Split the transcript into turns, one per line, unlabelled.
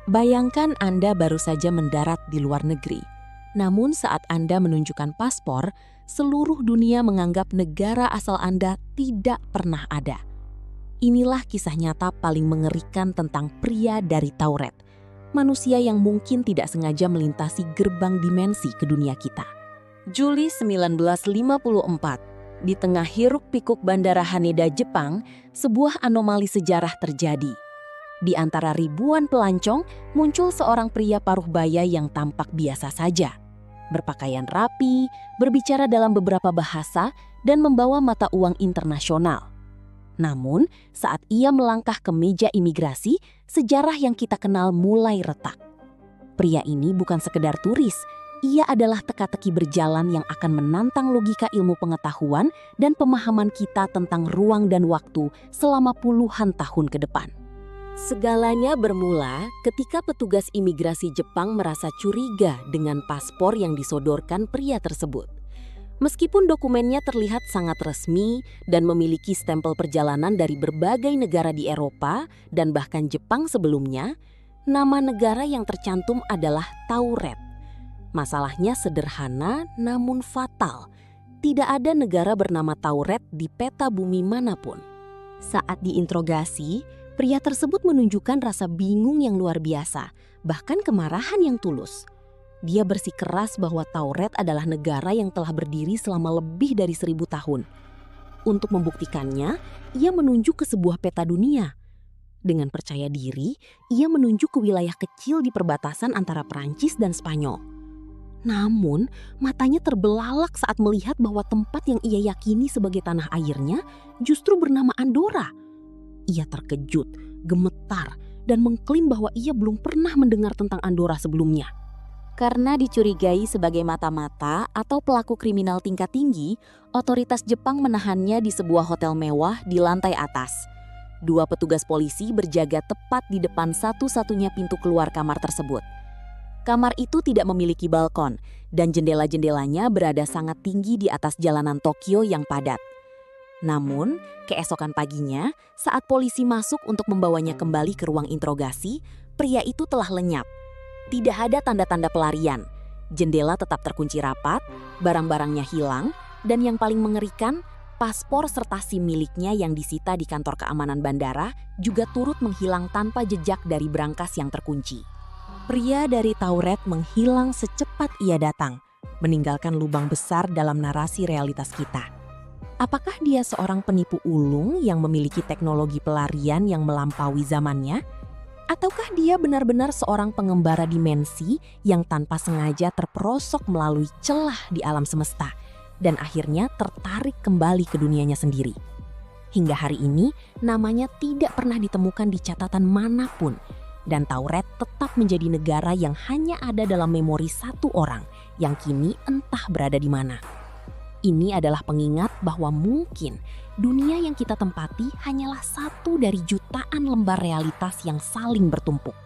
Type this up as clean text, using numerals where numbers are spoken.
Bayangkan Anda baru saja mendarat di luar negeri. Namun saat Anda menunjukkan paspor, seluruh dunia menganggap negara asal Anda tidak pernah ada. Inilah kisah nyata paling mengerikan tentang pria dari Tauret, manusia yang mungkin tidak sengaja melintasi gerbang dimensi ke dunia kita. Juli 1954, di tengah hiruk-pikuk Bandara Haneda, Jepang, sebuah anomali sejarah terjadi. Di antara ribuan pelancong, muncul seorang pria paruh baya yang tampak biasa saja. Berpakaian rapi, berbicara dalam beberapa bahasa, dan membawa mata uang internasional. Namun, saat ia melangkah ke meja imigrasi, sejarah yang kita kenal mulai retak. Pria ini bukan sekedar turis, ia adalah teka-teki berjalan yang akan menantang logika ilmu pengetahuan dan pemahaman kita tentang ruang dan waktu selama puluhan tahun ke depan. Segalanya bermula ketika petugas imigrasi Jepang merasa curiga dengan paspor yang disodorkan pria tersebut. Meskipun dokumennya terlihat sangat resmi dan memiliki stempel perjalanan dari berbagai negara di Eropa dan bahkan Jepang sebelumnya, nama negara yang tercantum adalah Tauret. Masalahnya sederhana namun fatal. Tidak ada negara bernama Tauret di peta bumi manapun. Saat diinterogasi, pria tersebut menunjukkan rasa bingung yang luar biasa, bahkan kemarahan yang tulus. Dia bersikeras bahwa Tauret adalah negara yang telah berdiri selama lebih dari 1000 tahun. Untuk membuktikannya, ia menunjuk ke sebuah peta dunia. Dengan percaya diri, ia menunjuk ke wilayah kecil di perbatasan antara Prancis dan Spanyol. Namun, matanya terbelalak saat melihat bahwa tempat yang ia yakini sebagai tanah airnya justru bernama Andorra. Ia terkejut, gemetar, dan mengklaim bahwa ia belum pernah mendengar tentang Andorra sebelumnya. Karena dicurigai sebagai mata-mata atau pelaku kriminal tingkat tinggi, otoritas Jepang menahannya di sebuah hotel mewah di lantai atas. 2 petugas polisi berjaga tepat di depan satu-satunya pintu keluar kamar tersebut. Kamar itu tidak memiliki balkon, dan jendela-jendelanya berada sangat tinggi di atas jalanan Tokyo yang padat. Namun, keesokan paginya, saat polisi masuk untuk membawanya kembali ke ruang interogasi, pria itu telah lenyap. Tidak ada tanda-tanda pelarian, jendela tetap terkunci rapat, barang-barangnya hilang, dan yang paling mengerikan, paspor serta SIM miliknya yang disita di kantor keamanan bandara juga turut menghilang tanpa jejak dari brankas yang terkunci. Pria dari Tauret menghilang secepat ia datang, meninggalkan lubang besar dalam narasi realitas kita. Apakah dia seorang penipu ulung yang memiliki teknologi pelarian yang melampaui zamannya? Ataukah dia benar-benar seorang pengembara dimensi yang tanpa sengaja terperosok melalui celah di alam semesta dan akhirnya tertarik kembali ke dunianya sendiri? Hingga hari ini, namanya tidak pernah ditemukan di catatan manapun dan Tauret tetap menjadi negara yang hanya ada dalam memori satu orang yang kini entah berada di mana. Ini adalah pengingat bahwa mungkin dunia yang kita tempati hanyalah satu dari jutaan lembar realitas yang saling bertumpuk.